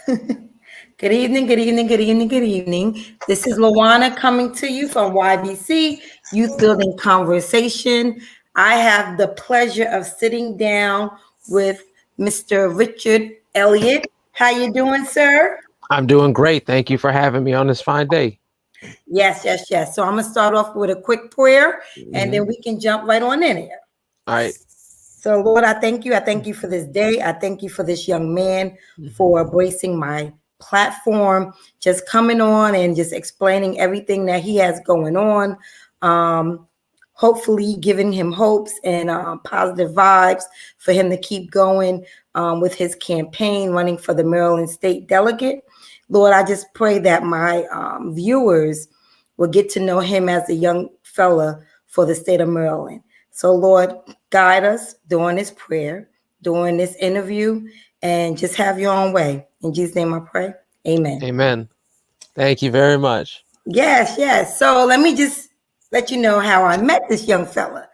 Good evening, good evening, good evening, good evening. This is Lawana coming to you from YBC Youth Building Conversation. I have the pleasure of sitting down with Mr. Richard Elliott. How you doing, sir? I'm doing great. Thank you for having me on this fine day. Yes, yes, yes. So I'm gonna start off with a quick prayer, and then Mhm. we can jump right on in here. All right. So, Lord, I thank you. I thank you for this day. I thank you for this young man for embracing my platform, just coming on and just explaining everything that he has going on. Um, Hopefully, giving him hopes and positive vibes for him to keep going with his campaign running for the Maryland State Delegate. Lord, I just pray that my viewers will get to know him as a young fella for the state of Maryland. So, Lord, guide us during this prayer, during this interview, and just have your own way. In Jesus' name I pray. Amen. Amen. Thank you very much. Yes, yes. So let me just let you know how I met this young fella.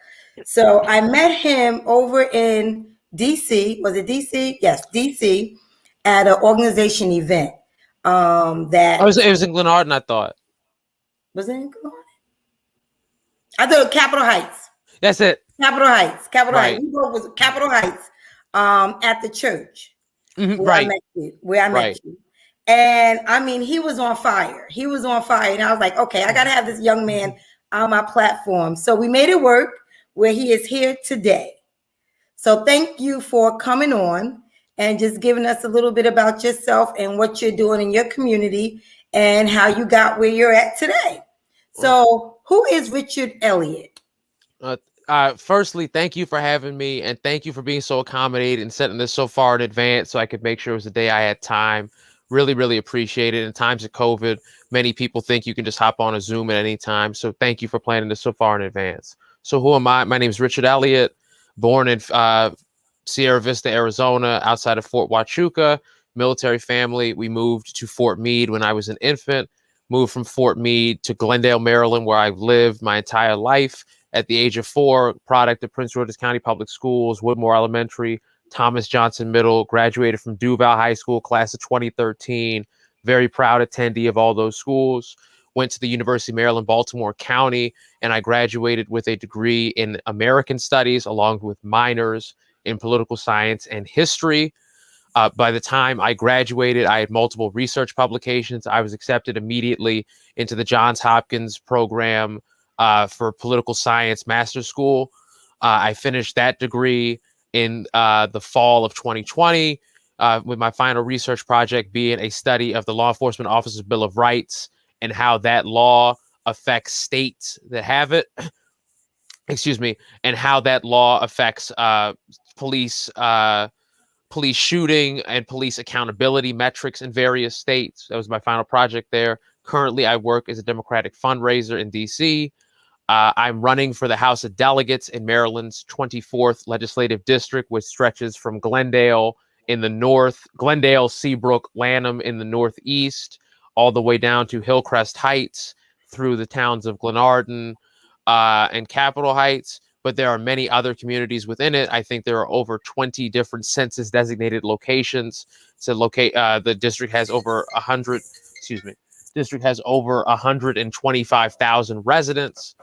So I met him over in DC. Was it DC? Yes, DC, at an organization event. That It was in Glenarden, I thought. was it in Glenarden? I thought Capitol Heights. That's it. Capitol Heights. Capitol Right. Heights. We both was Capitol Heights. At the church where I Right. met you. Where I met Right. you. And I mean, he was on fire. He was on fire. And I was like, okay, I got to have this young man on my platform. So we made it work where he is here today. So thank you for coming on and just giving us a little bit about yourself and what you're doing in your community and how you got where you're at today. So who is Richard Elliott? Firstly, thank you for having me, and thank you for being so accommodating and setting this so far in advance so I could make sure it was the day I had time. Really, really appreciate it. In times of COVID, many people think you can just hop on a Zoom at any time. So thank you for planning this so far in advance. So who am I? My name is Richard Elliott, born in Sierra Vista, Arizona, outside of Fort Huachuca, military family. We moved to Fort Meade when I was an infant, moved from Fort Meade to Glendale, Maryland, where I've lived my entire life. At the age of 4, product of Prince George's County Public Schools, Woodmore Elementary, Thomas Johnson Middle, graduated from Duval High School, class of 2013. Very proud attendee of all those schools. Went to the University of Maryland, Baltimore County, and I graduated with a degree in American Studies, along with minors in political science and history. By the time I graduated, I had multiple research publications. I was accepted immediately into the Johns Hopkins program for political science master's school. I finished that degree in the fall of 2020, with my final research project being a study of the Law Enforcement Officers Bill of Rights and how that law affects states that have it. Excuse me, and how that law affects police shooting and police accountability metrics in various states. That was my final project there. Currently, I work as a Democratic fundraiser in DC. I'm running for the House of Delegates in Maryland's 24th legislative district, which stretches from Glendale in the north, Glendale, Seabrook, Lanham in the northeast, all the way down to Hillcrest Heights through the towns of Glenarden and Capitol Heights. But there are many other communities within it. I think there are over 20 different census designated locations. So the district has over 100, district has over 125,000 residents.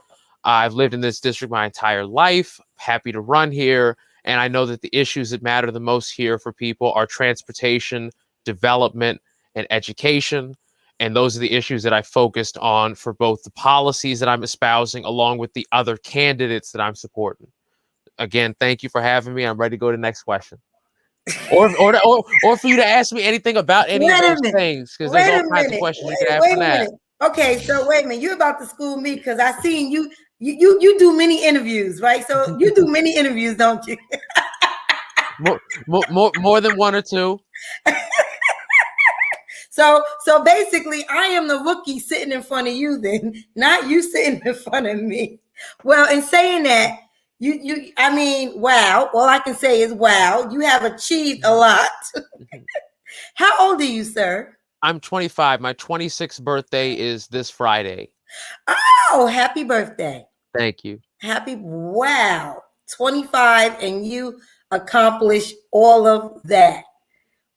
I've lived in this district my entire life, happy to run here. And I know that the issues that matter the most here for people are transportation, development, and education. And those are the issues that I focused on for both the policies that I'm espousing, along with the other candidates that I'm supporting. Again, thank you for having me. I'm ready to go to the next question. Or for you to ask me anything about any of those things, because there's all kinds of questions you could have from that. Okay, so wait a minute. You're about to school me because I seen you do many interviews, right? So you do many interviews, don't you? More than one or two. So basically, I am the rookie sitting in front of you, then, not you sitting in front of me. Well, in saying that, I mean, wow. All I can say is wow. You have achieved a lot. How old are you, sir? I'm 25. My 26th birthday is this Friday. Oh, happy birthday. Thank you. Wow. 25, and you accomplished all of that.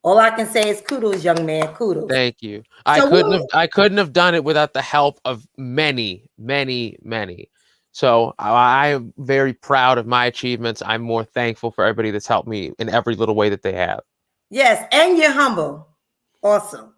All I can say is kudos, young man. Kudos. Thank you. So I couldn't have done it without the help of many, many, many. So I am very proud of my achievements. I'm more thankful for everybody that's helped me in every little way that they have. Yes, and you're humble. Awesome.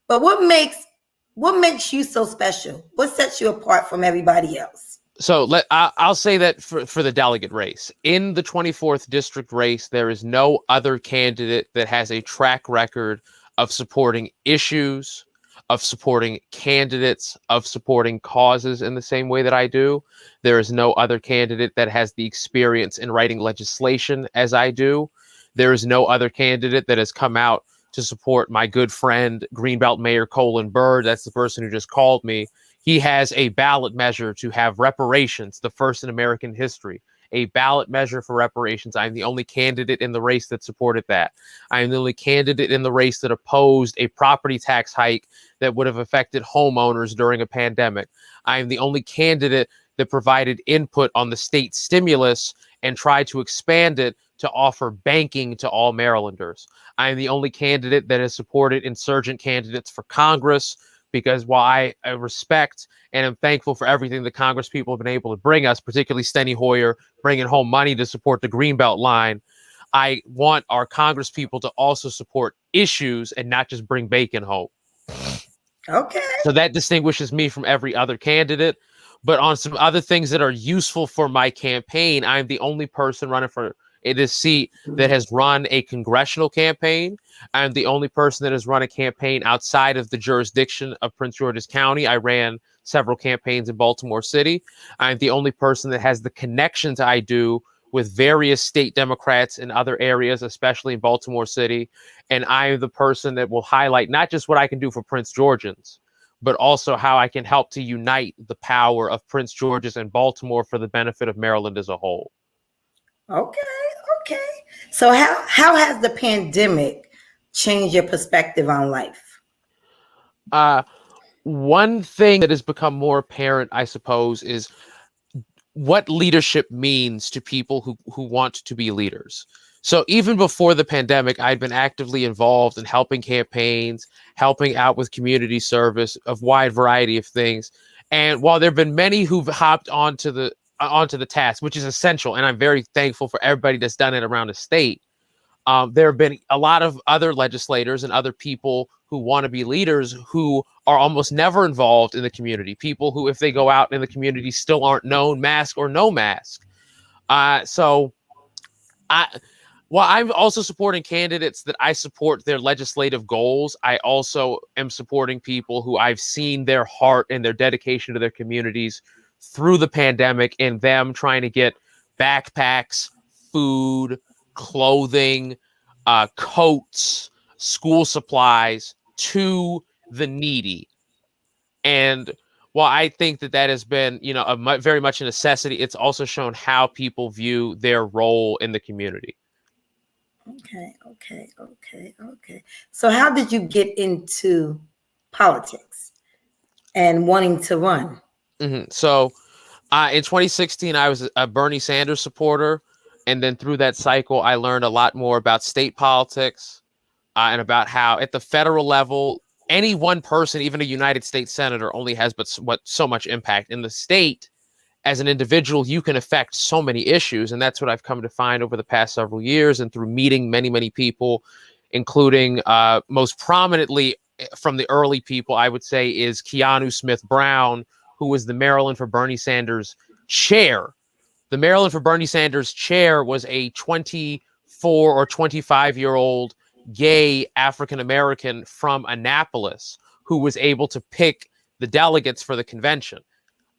But what makes you so special? What sets you apart from everybody else? So I'll say that for the delegate race. In the 24th district race, there is no other candidate that has a track record of supporting issues, of supporting candidates, of supporting causes in the same way that I do. There is no other candidate that has the experience in writing legislation as I do. There is no other candidate that has come out to support my good friend, Greenbelt Mayor Colin Byrd. That's the person who just called me. He has a ballot measure to have reparations, the first in American history, a ballot measure for reparations. I'm the only candidate in the race that supported that. I am the only candidate in the race that opposed a property tax hike that would have affected homeowners during a pandemic. I am the only candidate that provided input on the state stimulus and tried to expand it to offer banking to all Marylanders. I am the only candidate that has supported insurgent candidates for Congress, because while I respect and am thankful for everything the Congress people have been able to bring us, particularly Steny Hoyer bringing home money to support the Greenbelt line, I want our Congress people to also support issues and not just bring bacon home. Okay. So that distinguishes me from every other candidate. But on some other things that are useful for my campaign, I'm the only person running for this seat that has run a congressional campaign. I'm the only person that has run a campaign outside of the jurisdiction of Prince George's County. I ran several campaigns in Baltimore City. I'm the only person that has the connections I do with various state Democrats in other areas, especially in Baltimore City. And I'm the person that will highlight not just what I can do for Prince Georgians, but also how I can help to unite the power of Prince George's and Baltimore for the benefit of Maryland as a whole. Okay. So how has the pandemic changed your perspective on life? One thing that has become more apparent, I suppose, is what leadership means to people who want to be leaders. So even before the pandemic, I'd been actively involved in helping campaigns, helping out with community service, of wide variety of things. And while there have been many who've hopped onto the task, which is essential, and I'm very thankful for everybody that's done it around the state, there have been a lot of other legislators and other people who want to be leaders who are almost never involved in the community. People who, if they go out in the community, still aren't known, mask or no mask. While I'm also supporting candidates that I support their legislative goals, I also am supporting people who I've seen their heart and their dedication to their communities through the pandemic, and them trying to get backpacks, food, clothing, coats, school supplies to the needy. And while I think that has been, very much a necessity, it's also shown how people view their role in the community. Okay. So how did you get into politics and wanting to run? Mm-hmm. So in 2016, I was a Bernie Sanders supporter. And then through that cycle, I learned a lot more about state politics and about how at the federal level, any one person, even a United States senator, only has so much impact. In the state, as an individual, you can affect so many issues. And that's what I've come to find over the past several years, and through meeting many, many people, including most prominently from the early people, I would say, is Keanu Smith Brown, who was the Maryland for Bernie Sanders chair. The Maryland for Bernie Sanders chair was a 24 or 25-year-old gay African-American from Annapolis who was able to pick the delegates for the convention.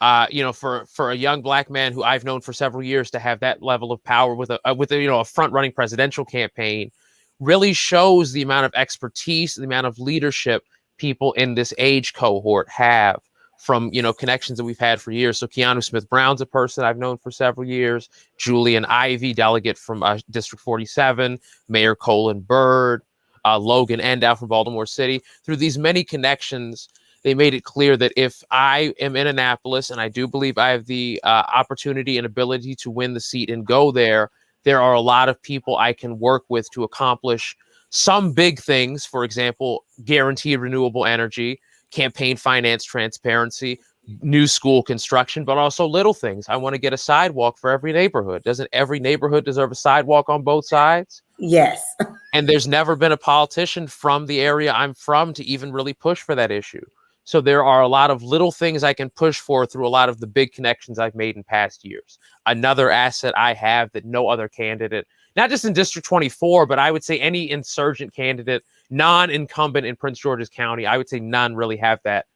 For a young black man who I've known for several years to have that level of power with a front-running presidential campaign really shows the amount of expertise, the amount of leadership people in this age cohort have from, connections that we've had for years. So Keanu Smith Brown's a person I've known for several years. Julian Ivey, delegate from District 47, Mayor Colin Byrd, Logan Endow from Baltimore City. Through these many connections, they made it clear that if I am in Annapolis, and I do believe I have the opportunity and ability to win the seat and go there, there are a lot of people I can work with to accomplish Some big things, for example, guaranteed renewable energy, campaign finance transparency, new school construction, but also little things. I want to get a sidewalk for every neighborhood. Doesn't every neighborhood deserve a sidewalk on both sides? Yes. And there's never been a politician from the area I'm from to even really push for that issue. So there are a lot of little things I can push for through a lot of the big connections I've made in past years. Another asset I have that no other candidate, not just in District 24, but I would say any insurgent candidate, non-incumbent in Prince George's County, I would say none really have that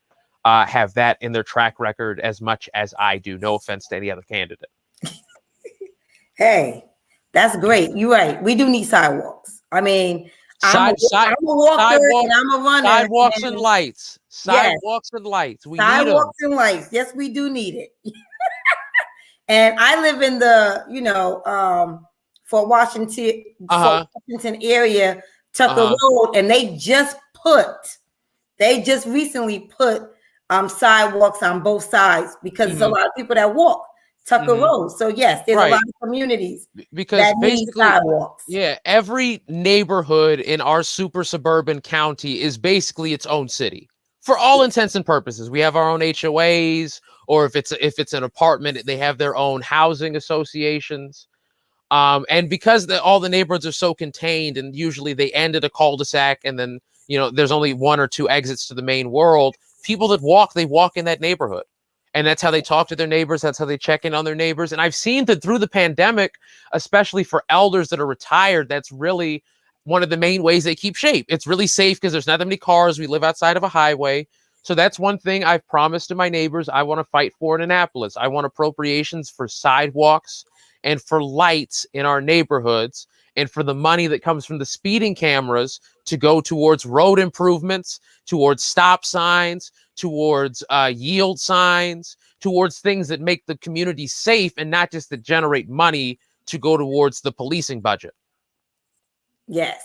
in their track record as much as I do. No offense to any other candidate. Hey, that's great. You're right. We do need sidewalks. I mean, I'm a walker and I'm a runner. Sidewalks and lights. Sidewalks and lights. We need them. Sidewalks and lights. Yes, we do need it. And I live in the, Fort Washington area, Tucker Road, and they just recently put sidewalks on both sides because there's a lot of people that walk Tucker Road. So yes, there's a lot of communities that need sidewalks. Yeah, every neighborhood in our super suburban county is basically its own city. For all intents and purposes, we have our own HOAs, or if it's an apartment, they have their own housing associations. And because all the neighborhoods are so contained, and usually they end at a cul-de-sac, and then there's only one or two exits to the main world. People that walk, they walk in that neighborhood. And that's how they talk to their neighbors. That's how they check in on their neighbors. And I've seen that through the pandemic, especially for elders that are retired, that's really one of the main ways they keep shape. It's really safe because there's not that many cars. We live outside of a highway. So that's one thing I've promised to my neighbors I want to fight for in Annapolis. I want appropriations for sidewalks and for lights in our neighborhoods, and for the money that comes from the speeding cameras to go towards road improvements, towards stop signs, towards yield signs, towards things that make the community safe and not just that generate money to go towards the policing budget. Yes.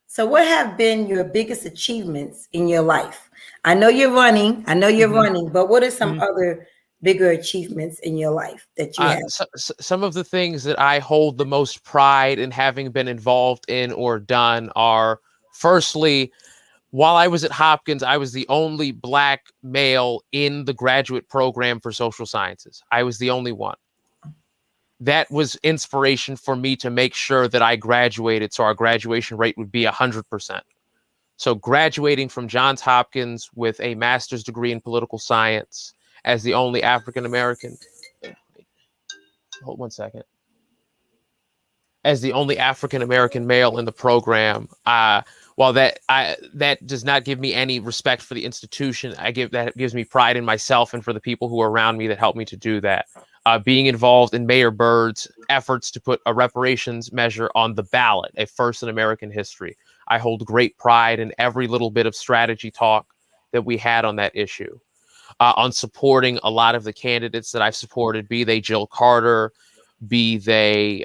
So what have been your biggest achievements in your life? I know you're running, but what are some other bigger achievements in your life that you have? Some of the things that I hold the most pride in having been involved in or done are, firstly, while I was at Hopkins, I was the only Black male in the graduate program for social sciences. I was the only one. That was inspiration for me to make sure that I graduated, so our graduation rate would be 100%. So graduating from Johns Hopkins with a master's degree in political science as the only African-American, hold one second, as the only African-American male in the program, while that does not give me any respect for the institution, that gives me pride in myself and for the people who are around me that helped me to do that. Being involved in Mayor Byrd's efforts to put a reparations measure on the ballot, a first in American history. I hold great pride in every little bit of strategy talk that we had on that issue. On supporting a lot of the candidates that I've supported, be they Jill Carter, be they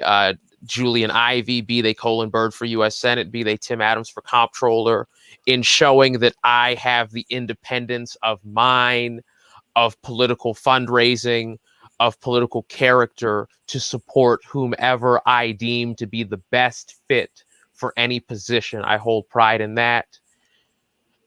Julian Ivey, be they Colin Byrd for U.S. Senate, be they Tim Adams for comptroller, in showing that I have the independence of mind, of political fundraising, of political character to support whomever I deem to be the best fit for any position. I hold pride in that.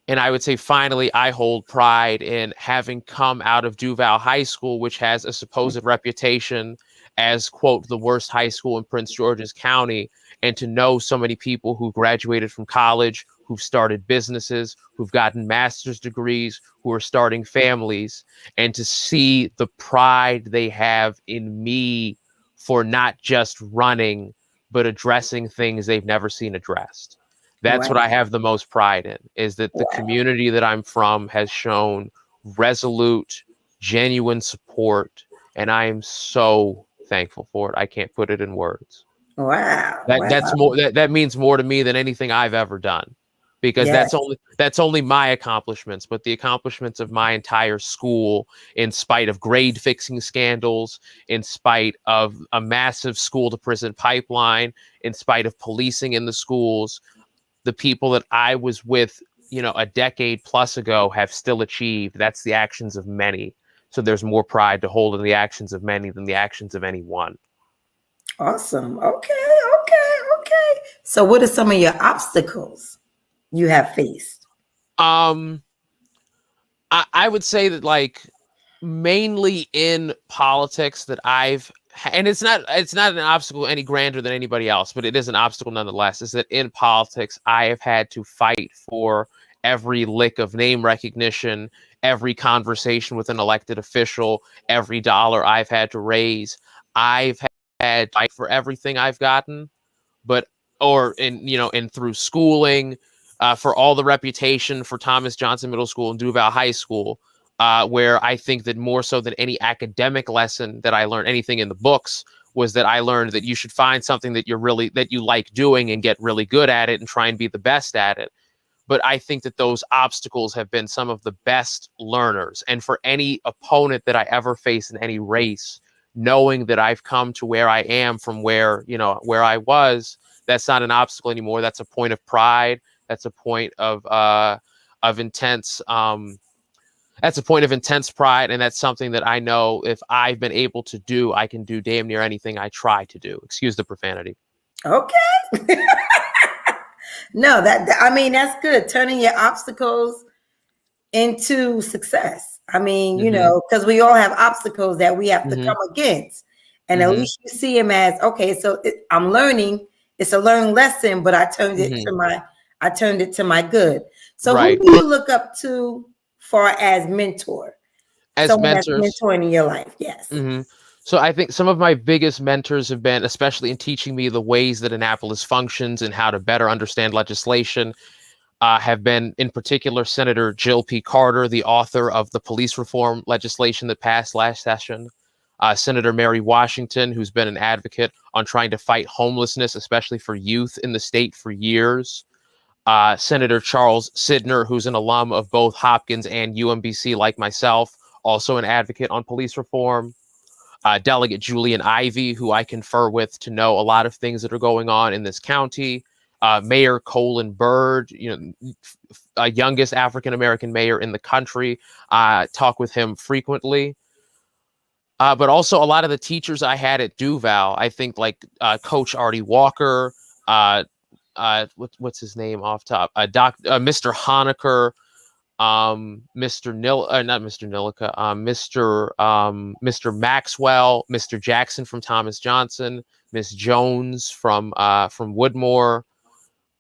And I would say, finally, I hold pride in having come out of Duval High School, which has a supposed reputation as, quote, the worst high school in Prince George's County, and to know so many people who graduated from college, who've started businesses, who've gotten master's degrees, who are starting families, and to see the pride they have in me for not just running, but addressing things they've never seen addressed. That's what I have the most pride in, is that the community that I'm from has shown resolute, genuine support, and I am so thankful for it. I can't put it in words. Wow. That's more, that means more to me than anything I've ever done, because that's only my accomplishments, but the accomplishments of my entire school, in spite of grade fixing scandals, in spite of a massive school to prison pipeline, in spite of policing in the schools, the people that I was with, a decade plus ago have still achieved. That's the actions of many. So there's more pride to hold in the actions of many than the actions of any one. Awesome. Okay. So what are some of your obstacles you have faced? I would say that, like, mainly in politics that and it's not an obstacle any grander than anybody else, but it is an obstacle nonetheless, is that in politics I have had to fight for every lick of name recognition, every conversation with an elected official, every dollar I've had to raise. I've had to fight for everything I've gotten, but and through schooling, for all the reputation for Thomas Johnson Middle School and Duval High School, where I think that more so than any academic lesson that I learned, anything in the books, was that I learned that you should find something that you like doing and get really good at it and try and be the best at it. But I think that those obstacles have been some of the best learners. And for any opponent that I ever face in any race, knowing that I've come to where I am from where I was, that's not an obstacle anymore. That's a point of pride. That's a point of intense pride. And that's something that I know if I've been able to do, I can do damn near anything I try to do. Excuse the profanity. Okay. No, that's good. Turning your obstacles into success. I mean, because we all have obstacles that we have to come against. And at least you see them as, okay, so I'm learning. It's a learned lesson, but I turned it to my good. So who do you look up to far as mentor? Someone mentors that's mentoring in your life. Yes. So I think some of my biggest mentors have been, especially in teaching me the ways that Annapolis functions and how to better understand legislation, have been, in particular, Senator Jill P. Carter, the author of the police reform legislation that passed last session. Senator Mary Washington, who's been an advocate on trying to fight homelessness, especially for youth in the state, for years. Senator Charles Sidner, who's an alum of both Hopkins and UMBC, like myself, also an advocate on police reform. Delegate Julian Ivey, who I confer with to know a lot of things that are going on in this county. Mayor Colin Byrd, youngest African-American mayor in the country. Talk with him frequently. But also a lot of the teachers I had at Duval, I think, like Coach Artie Walker, what's his name off top? Mr. Honaker, Mr. Maxwell, Mr. Jackson from Thomas Johnson, Miss Jones from Woodmore.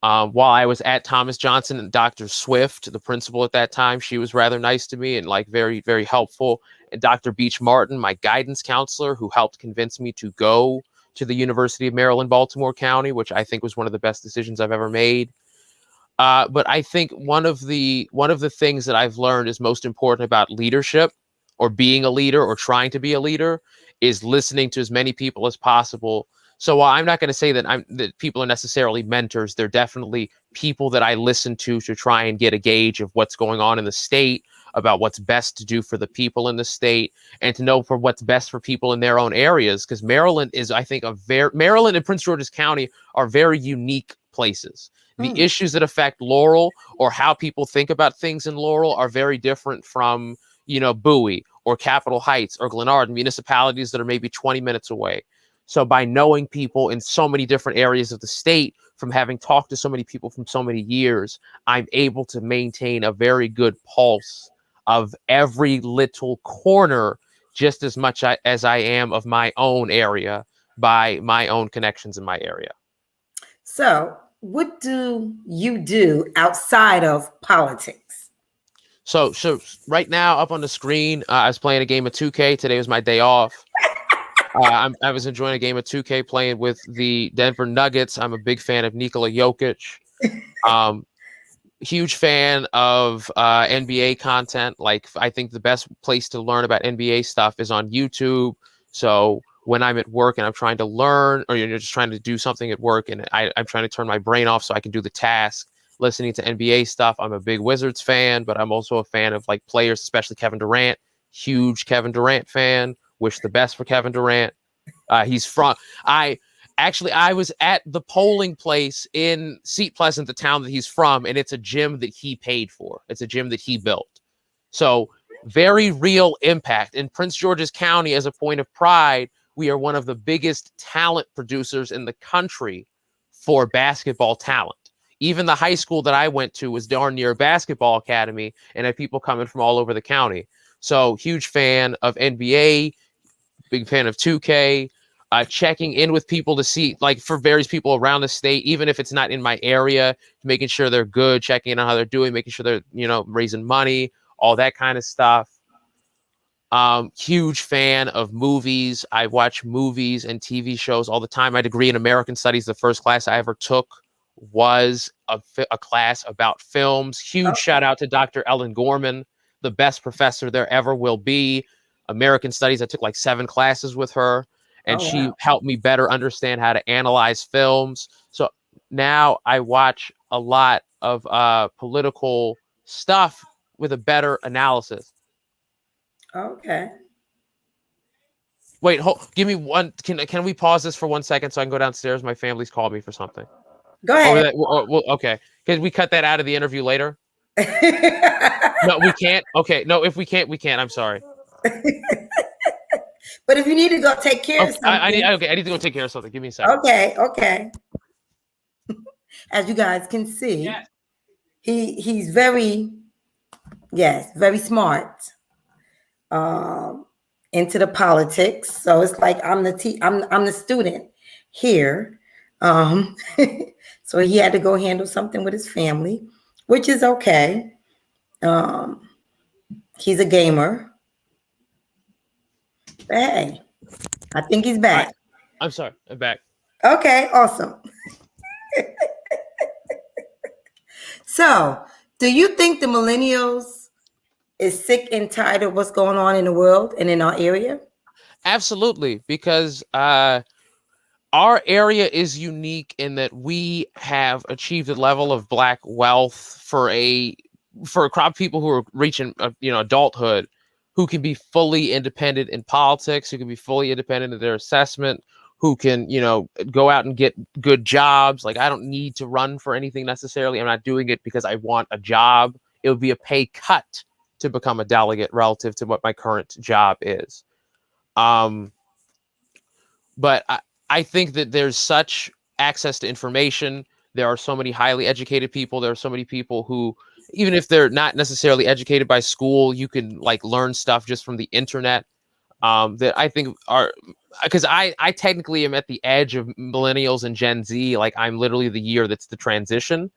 While I was at Thomas Johnson, and Dr. Swift, the principal at that time, she was rather nice to me and like very, very helpful. And Dr. Beach Martin, my guidance counselor, who helped convince me to go to the University of Maryland, Baltimore County, which I think was one of the best decisions I've ever made. But I think one of the things that I've learned is most important about leadership, or being a leader, or trying to be a leader, is listening to as many people as possible. So while I'm not going to say that people are necessarily mentors, they're definitely people that I listen to try and get a gauge of what's going on in the state, about what's best to do for the people in the state, and to know for what's best for people in their own areas. Because Maryland is, I think, Maryland and Prince George's County are very unique places. The issues that affect Laurel, or how people think about things in Laurel, are very different from, Bowie or Capitol Heights or Glenard, municipalities that are maybe 20 minutes away. So by knowing people in so many different areas of the state, from having talked to so many people from so many years, I'm able to maintain a very good pulse of every little corner, just as much as I am of my own area, by my own connections in my area. So what do you do outside of politics? So right now up on the screen, I was playing a game of 2K. Today was my day off. I was enjoying a game of 2K playing with the Denver Nuggets. I'm a big fan of Nikola Jokic. Huge fan of NBA content. Like, I think the best place to learn about NBA stuff is on YouTube. So when I'm at work and I'm trying to learn, or you're just trying to do something at work, and I'm trying to turn my brain off so I can do the task, listening to NBA stuff. I'm a big Wizards fan, but I'm also a fan of like players, especially Kevin Durant. Huge Kevin Durant fan. Wish the best for Kevin Durant. I was at the polling place in Seat Pleasant, the town that he's from, and it's a gym that he paid for. It's a gym that he built. So very real impact. In Prince George's County, as a point of pride, we are one of the biggest talent producers in the country for basketball talent. Even the high school that I went to was darn near a basketball academy and had people coming from all over the county. So huge fan of NBA, big fan of 2K, checking in with people to see, like, for various people around the state, even if it's not in my area, making sure they're good, checking in on how they're doing, making sure they're, you know, raising money, all that kind of stuff. Huge fan of movies. I watch movies and TV shows all the time. My degree in American Studies, the first class I ever took was a class about films. Huge shout out to Dr. Ellen Gorman, the best professor there ever will be. American Studies, I took like 7 classes with her, and she helped me better understand how to analyze films. So now I watch a lot of political stuff with a better analysis. Okay. Wait, give me one. Can we pause this for 1 second so I can go downstairs? My family's called me for something. Go ahead. Okay. Can we cut that out of the interview later? No, we can't. Okay. No, if we can't, we can't. I'm sorry. But if you need to go take care of something. I need to go take care of something. Give me a second. Okay. As you guys can see, yes. He's very smart. Into the politics. So it's like I'm the student here. So he had to go handle something with his family, which is okay. He's a gamer. Hey, I think he's back. I'm sorry, I'm back. Okay, awesome. So, do you think the millennials is sick and tired of what's going on in the world and in our area? Absolutely, because our area is unique in that we have achieved a level of Black wealth for a crop of people who are reaching adulthood, who can be fully independent in politics, who can be fully independent in their assessment, who can, go out and get good jobs. Like, I don't need to run for anything necessarily. I'm not doing it because I want a job. It would be a pay cut to become a delegate relative to what my current job is. But I think that there's such access to information. There are so many highly educated people. There are so many people who, even if they're not necessarily educated by school, you can learn stuff just from the internet. That I think are, because I technically am at the edge of millennials and Gen Z. Like, I'm literally the year that's the transition.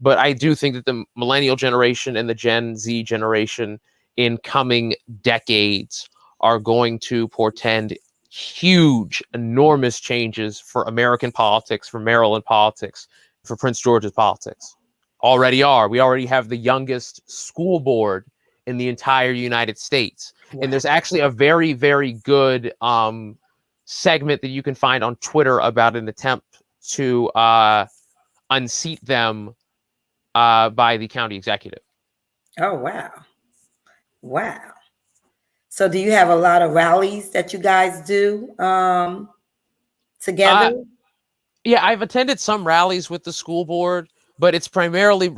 But I do think that the millennial generation and the Gen Z generation in coming decades are going to portend huge, enormous changes for American politics, for Maryland politics, for Prince George's politics. Already are. We already have the youngest school board in the entire United States. Wow. And there's actually a very, very good segment that you can find on Twitter about an attempt to unseat them by the county executive. Oh, wow. So do you have a lot of rallies that you guys do together? Yeah, I've attended some rallies with the school board, but it's primarily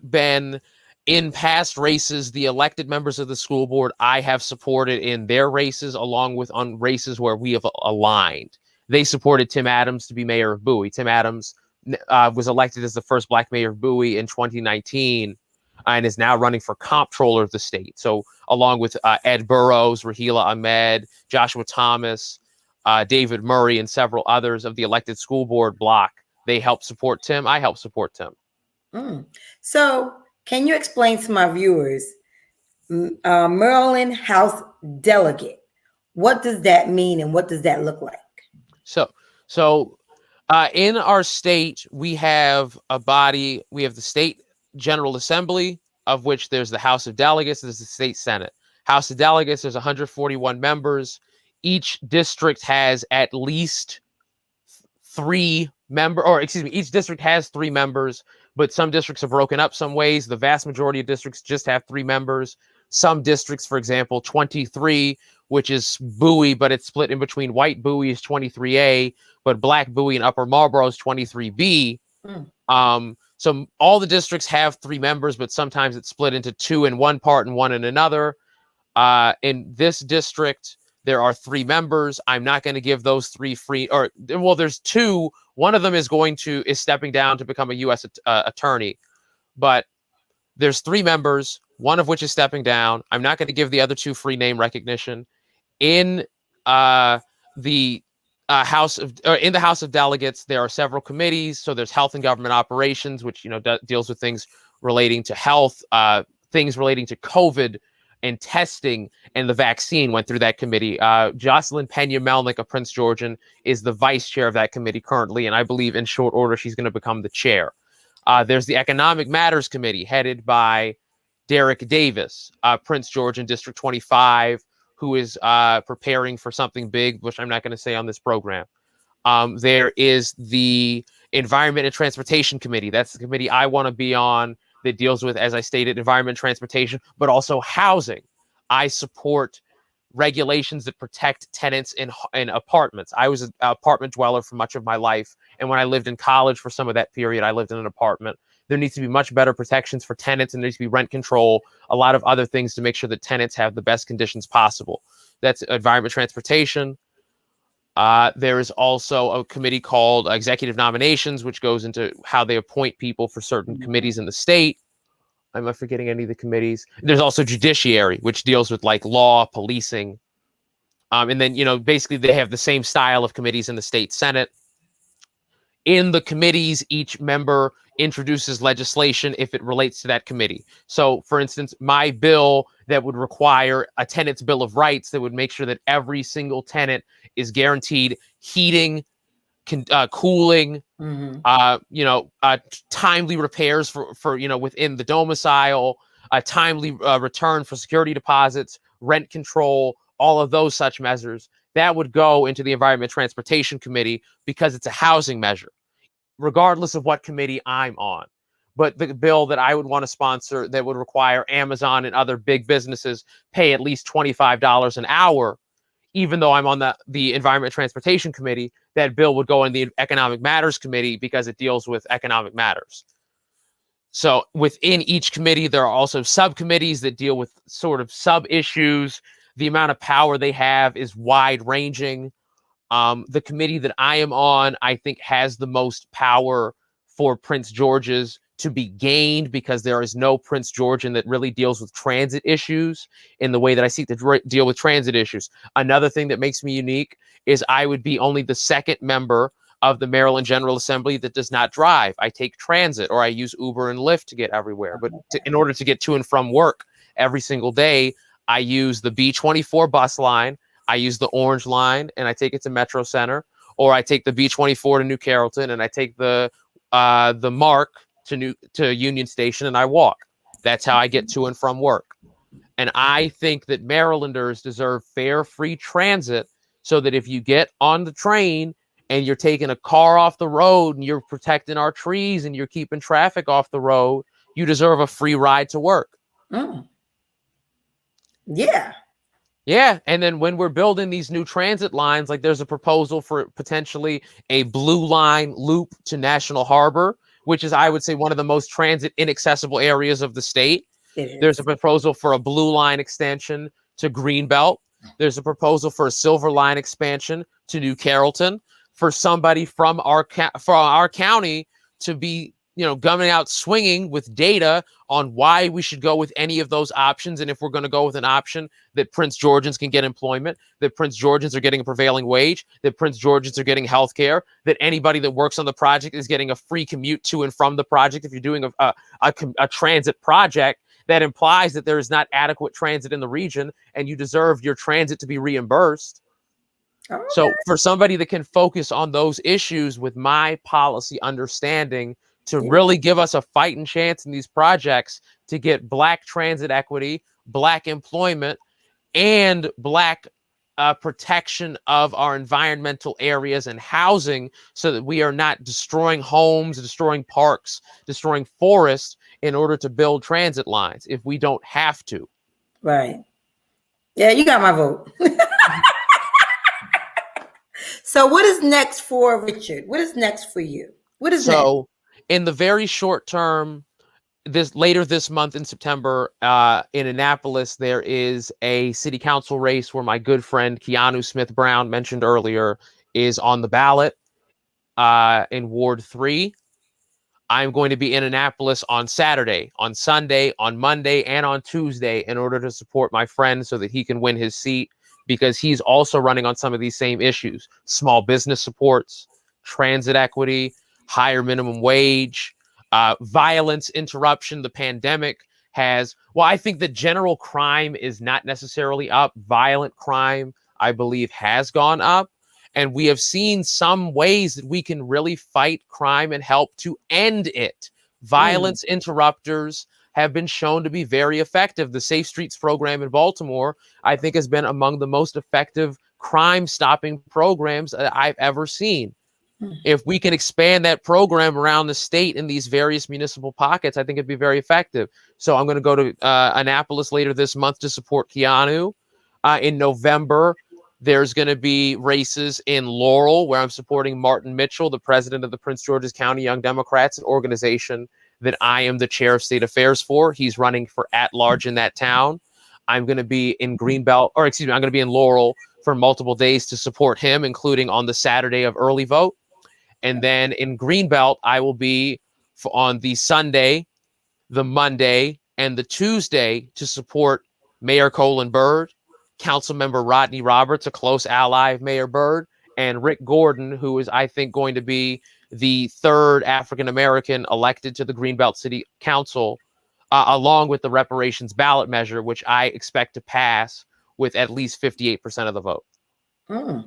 been in past races, the elected members of the school board I have supported in their races, along with on races where we have aligned. They supported Tim Adams to be mayor of Bowie. Tim Adams was elected as the first Black mayor of Bowie in 2019 and is now running for comptroller of the state. So along with Ed Burrows, Rahila Ahmed, Joshua Thomas, David Murray, and several others of the elected school board block, they help support Tim. I help support Tim. So can you explain to my viewers, Maryland House Delegate, what does that mean and what does that look like? So in our state, we have a body. We have the state General Assembly, of which there's the House of Delegates, there's the state Senate. House of Delegates, there's 141 members. Each district has at least each district has 3 members, but some districts are broken up some ways. The vast majority of districts just have 3 members. Some districts, for example, 23, which is Bowie, but it's split in between white Bowie is 23A, but black Bowie and Upper Marlboro is 23B. So all the districts have 3 members, but sometimes it's split into 2 in one part and 1 in another. In this district, There are 3 members. I'm not going to give those 3 free, or well, there's 2. One of them is stepping down to become a U.S. Attorney, but there's 3 members, one of which is stepping down. I'm not going to give the other 2 free name recognition. In the House of Delegates, there are several committees. So there's Health and Government Operations, which deals with things relating to health, things relating to COVID and testing, and the vaccine went through that committee. Jocelyn Pena-Melnick of Prince Georgian is the vice chair of that committee currently, and I believe in short order she's going to become the chair. There's the Economic Matters Committee headed by Derek Davis, Prince Georgian District 25, who is preparing for something big, which I'm not going to say on this program. There is the Environment and Transportation Committee. That's the committee I want to be on, that deals with, as I stated, environment, transportation, but also housing. I support regulations that protect tenants in apartments. I was an apartment dweller for much of my life, and when I lived in college for some of that period, I lived in an apartment. There needs to be much better protections for tenants, and there needs to be rent control, a lot of other things to make sure that tenants have the best conditions possible. That's environment, transportation. There is also a committee called Executive Nominations, which goes into how they appoint people for certain committees in the state. Am I forgetting any of the committees? There's also Judiciary, which deals with like law, policing. And then, basically they have the same style of committees in the state Senate. In the committees, each member introduces legislation if it relates to that committee. So, for instance, my bill that would require a tenant's bill of rights that would make sure that every single tenant is guaranteed heating, cooling, timely repairs for within the domicile, a timely return for security deposits, rent control, all of those such measures. That would go into the Environment Transportation Committee because it's a housing measure, regardless of what committee I'm on. But the bill that I would want to sponsor that would require Amazon and other big businesses pay at least $25 an hour, even though I'm on the Environment Transportation Committee, that bill would go in the Economic Matters Committee because it deals with economic matters. So within each committee, there are also subcommittees that deal with sort of sub-issues. The amount of power they have is wide-ranging. The committee that I am on, I think, has the most power for Prince George's to be gained, because there is no Prince Georgian that really deals with transit issues in the way that I seek to deal with transit issues. Another thing that makes me unique is I would be only the 2nd member of the Maryland General Assembly that does not drive. I take transit, or I use Uber and Lyft to get everywhere. But in order to get to and from work every single day, I use the B24 bus line, I use the Orange line, and I take it to Metro Center, or I take the B24 to New Carrollton, and I take the MARC to Union Station, and I walk. That's how I get to and from work. And I think that Marylanders deserve fair, free transit, so that if you get on the train and you're taking a car off the road and you're protecting our trees and you're keeping traffic off the road, you deserve a free ride to work. Yeah. Yeah, and then when we're building these new transit lines, like there's a proposal for potentially a blue line loop to National Harbor, which is, I would say, one of the most transit inaccessible areas of the state. There's a proposal for a blue line extension to Greenbelt. There's a proposal for a silver line expansion to New Carrollton, for somebody from our county to be, coming out swinging with data on why we should go with any of those options. And if we're going to go with an option that Prince Georgians can get employment, that Prince Georgians are getting a prevailing wage, that Prince Georgians are getting health care, that anybody that works on the project is getting a free commute to and from the project. If you're doing a transit project, that implies that there is not adequate transit in the region and you deserve your transit to be reimbursed. Okay. So for somebody that can focus on those issues with my policy understanding to really give us a fighting chance in these projects to get Black transit equity, Black employment, and Black protection of our environmental areas and housing, so that we are not destroying homes, destroying parks, destroying forests in order to build transit lines if we don't have to. Right. Yeah, you got my vote. So what is next for Richard? What is next for you? What is next? In the very short term, later this month in September, in Annapolis, there is a city council race where my good friend Keanu Smith Brown, mentioned earlier, is on the ballot in Ward 3. I'm going to be in Annapolis on Saturday, on Sunday, on Monday, and on Tuesday in order to support my friend so that he can win his seat, because he's also running on some of these same issues: small business supports, transit equity, higher minimum wage, violence interruption. The pandemic has, well, I think that general crime is not necessarily up. Violent crime, I believe, has gone up. And we have seen some ways that we can really fight crime and help to end it. Violence interrupters have been shown to be very effective. The Safe Streets program in Baltimore, I think, has been among the most effective crime-stopping programs that I've ever seen. If we can expand that program around the state in these various municipal pockets, I think it'd be very effective. So I'm going to go to Annapolis later this month to support Keanu. In November, there's going to be races in Laurel where I'm supporting Martin Mitchell, the president of the Prince George's County Young Democrats, an organization that I am the chair of state affairs for. He's running for at-large in that town. I'm going to be in I'm going to be in Laurel for multiple days to support him, including on the Saturday of early vote. And then in Greenbelt, I will be on the Sunday, the Monday, and the Tuesday to support Mayor Colin Byrd, Councilmember Rodney Roberts, a close ally of Mayor Byrd, and Rick Gordon, who is, I think, going to be the third African-American elected to the Greenbelt City Council, along with the reparations ballot measure, which I expect to pass with at least 58% of the vote. Okay.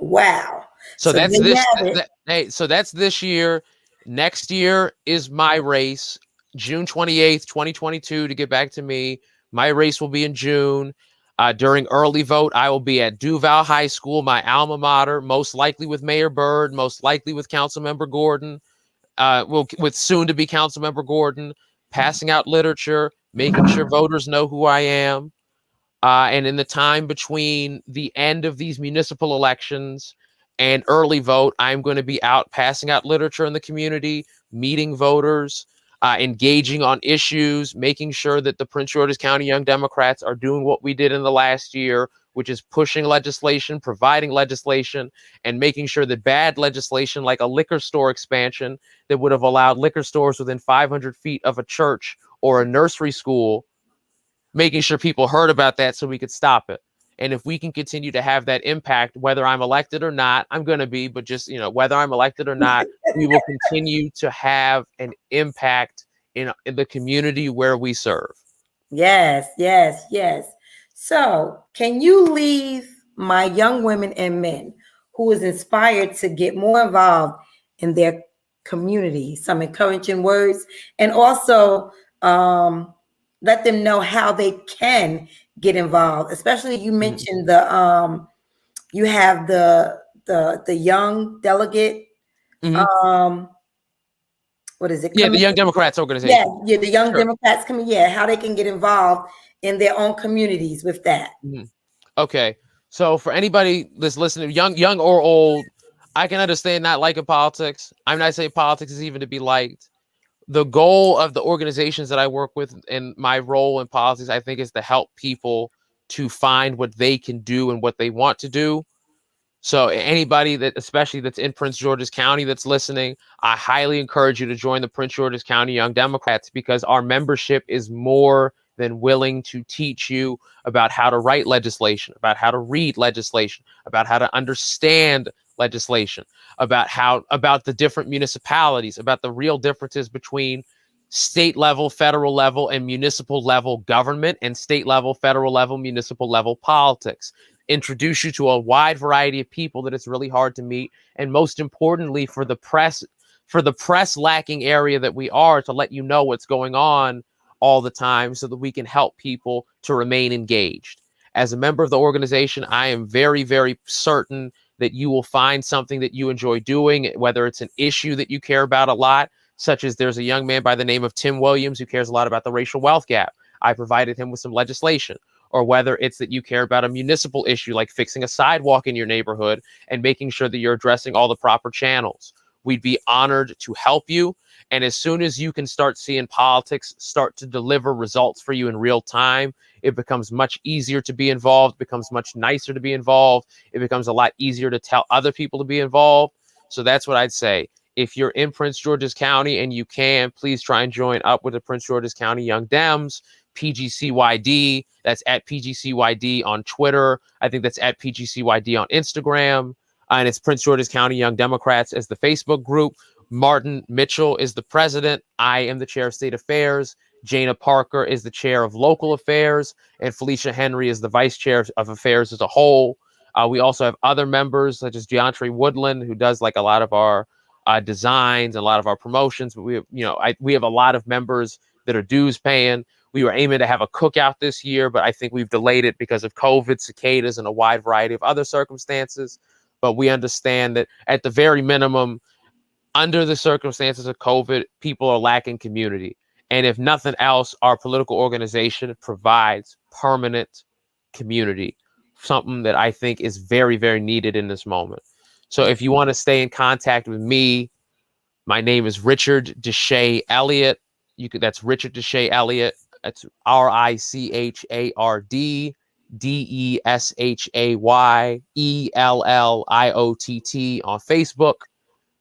Wow. So that's this. So that's this year. Next year is my race, June 28th, 2022, to get back to me. My race will be in June. During early vote, I will be at Duval High School, my alma mater, most likely with Mayor Byrd, most likely with Councilmember Gordon, with soon-to-be Councilmember Gordon, passing out literature, making sure voters know who I am. And in the time between the end of these municipal elections and early vote, I'm going to be out passing out literature in the community, meeting voters, engaging on issues, making sure that the Prince George's County Young Democrats are doing what we did in the last year, which is pushing legislation, providing legislation, and making sure that bad legislation like a liquor store expansion that would have allowed liquor stores within 500 feet of a church or a nursery school, making sure people heard about that so we could stop it. And if we can continue to have that impact, whether I'm elected or not, I'm going to be, but just, whether I'm elected or not, we will continue to have an impact in the community where we serve. Yes. So can you leave my young women and men who is inspired to get more involved in their community some encouraging words, and also let them know how they can get involved? Especially, you mentioned you have the young delegate. What is it? Yeah, the Young Democrats organization. Yeah, the Young Democrats coming. Yeah, how they can get involved in their own communities with that. Okay, so for anybody that's listening, young or old, I can understand not liking politics. I'm not saying politics is even to be liked. The goal of the organizations that I work with and my role in politics, I think, is to help people to find what they can do and what they want to do. So anybody that, especially that's in Prince George's County that's listening, I highly encourage you to join the Prince George's County Young Democrats, because our membership is more than willing to teach you about how to write legislation, about how to read legislation, about how to understand legislation, about the different municipalities, about the real differences between state level, federal level, and municipal level government, and state level, federal level, municipal level politics. Introduce you to a wide variety of people that it's really hard to meet, and most importantly, for the press lacking area that we are, to let you know what's going on all the time so that we can help people to remain engaged. As a member of the organization, I am very, very certain that you will find something that you enjoy doing, whether it's an issue that you care about a lot, such as there's a young man by the name of Tim Williams who cares a lot about the racial wealth gap. I provided him with some legislation. Or whether it's that you care about a municipal issue like fixing a sidewalk in your neighborhood and making sure that you're addressing all the proper channels. We'd be honored to help you. And as soon as you can start seeing politics start to deliver results for you in real time, it becomes much easier to be involved, becomes much nicer to be involved. It becomes a lot easier to tell other people to be involved. So that's what I'd say. If you're in Prince George's County and you can, please try and join up with the Prince George's County Young Dems, PGCYD. That's at PGCYD on Twitter. I think that's at PGCYD on Instagram. And it's Prince George's County Young Democrats as the Facebook group. Martin Mitchell is the president. I am the chair of state affairs. Jana Parker is the chair of local affairs. And Felicia Henry is the vice chair of affairs as a whole. We also have other members such as DeAndre Woodland, who does like a lot of our designs and a lot of our promotions. But we have, we have a lot of members that are dues paying. We were aiming to have a cookout this year, but I think we've delayed it because of COVID, cicadas, and a wide variety of other circumstances. But we understand that at the very minimum, under the circumstances of COVID, people are lacking community. And if nothing else, our political organization provides permanent community, something that I think is very, very needed in this moment. So if you want to stay in contact with me, my name is Richard Deshay Elliott. That's Richard Deshay Elliott. That's RichardDeshaYELLIOTT on Facebook.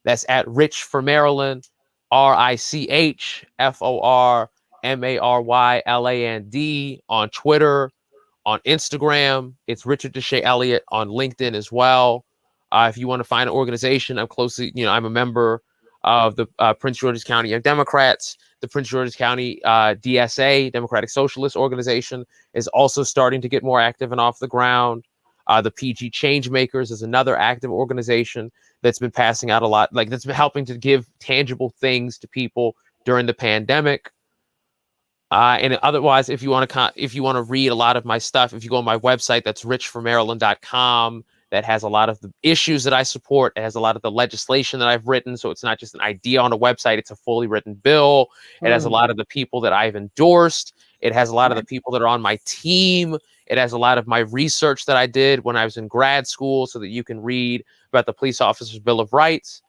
That's at Rich for Maryland, RichForMaryland on Twitter. On Instagram, it's Richard Deshay Elliott on LinkedIn as well. If you want to find an organization, I'm a member of the Prince George's County Young Democrats. The Prince George's County DSA, Democratic Socialist Organization, is also starting to get more active and off the ground. The PG Changemakers is another active organization that's been passing out a lot, that's been helping to give tangible things to people during the pandemic. And otherwise, if you want to read a lot of my stuff, if you go on my website, that's richformaryland.com. That has a lot of the issues that I support. It has a lot of the legislation that I've written. So it's not just an idea on a website. It's a fully written bill. It has a lot of the people that I've endorsed. It has a lot of the people that are on my team. It has a lot of my research that I did when I was in grad school so that you can read about the Police Officers' Bill of Rights.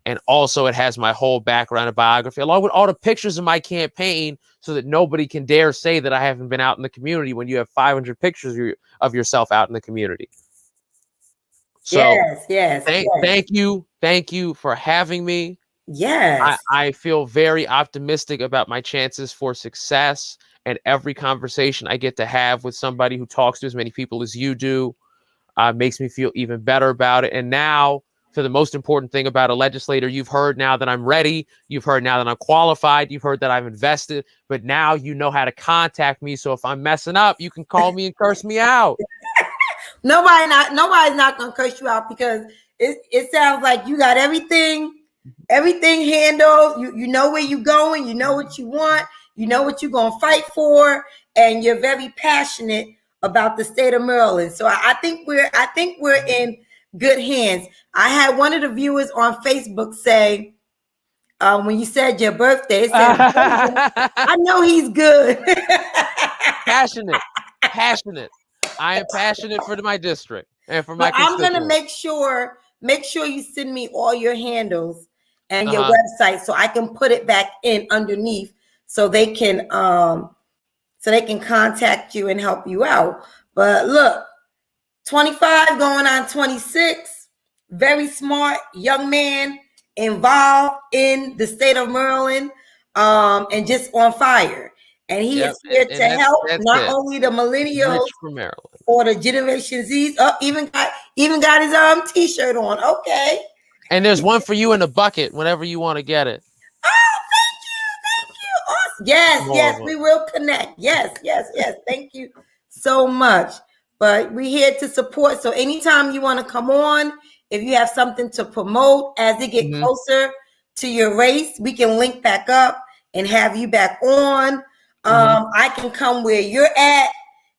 And also it has my whole background and biography, along with all the pictures of my campaign so that nobody can dare say that I haven't been out in the community when you have 500 pictures of yourself out in the community. So yes. Thank you for having me. Yes. I feel very optimistic about my chances for success, and every conversation I get to have with somebody who talks to as many people as you do makes me feel even better about it. And now, for the most important thing about a legislator, you've heard now that I'm ready. You've heard now that I'm qualified. You've heard that I've invested. But now you know how to contact me. So if I'm messing up, you can call me and curse me out. Nobody's not gonna curse you out because it sounds like you got everything handled. You know where you're going. You know what you want. You know what you're gonna fight for, and you're very passionate about the state of Maryland. So I think we're in good hands. I had one of the viewers on Facebook say, when you said your birthday, it said, I know he's good. Passionate. I am passionate for my district and for my I'm constituents. gonna make sure you send me all your handles and your website so I can put it back in underneath so they can contact you and help you out. But look, 25 going on 26, very smart young man involved in the state of Maryland, and just on fire. And he is here to help not only the millennials or the Generation Z. Even got his T-shirt on. Okay. And there's one for you in the bucket whenever you want to get it. Oh, thank you. Awesome. Yes, we will connect. Yes. Thank you so much. But we're here to support. So anytime you want to come on, if you have something to promote as they get closer to your race, we can link back up and have you back on. I can come where you're at,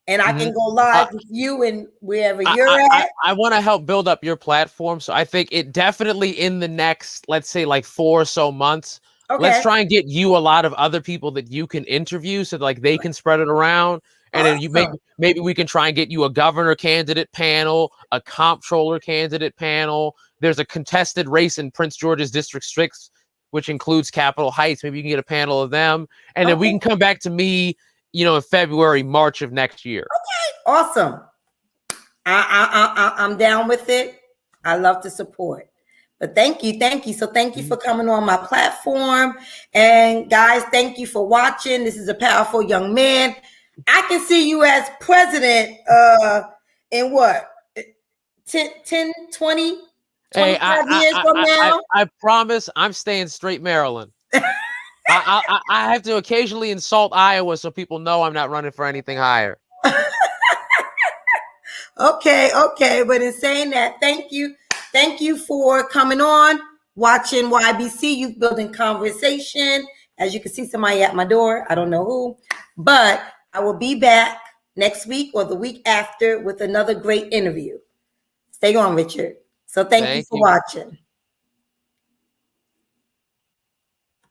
and I can go live with you and wherever you're at. I want to help build up your platform. So I think it definitely in the next, let's say 4 or so months, let's try and get you a lot of other people that you can interview so they can spread it around. And then you maybe we can try and get you a governor candidate panel, a comptroller candidate panel. There's a contested race in Prince George's District 6 which includes Capitol Heights. Maybe you can get a panel of them, and then we can come back to me, in February, March of next year. Okay, awesome. I'm down with it. I love to support. But thank you. So thank you for coming on my platform. And guys, thank you for watching. This is a powerful young man. I can see you as president in what? 10, 20, 25 years from now? I promise I'm staying straight Maryland. I have to occasionally insult Iowa so people know I'm not running for anything higher. Okay. But in saying that, thank you. Thank you for coming on, watching YBC-Youth Building Conversation. As you can see, somebody at my door. I don't know who, but I will be back next week or the week after with another great interview. Stay on, Richard. So thank you for watching.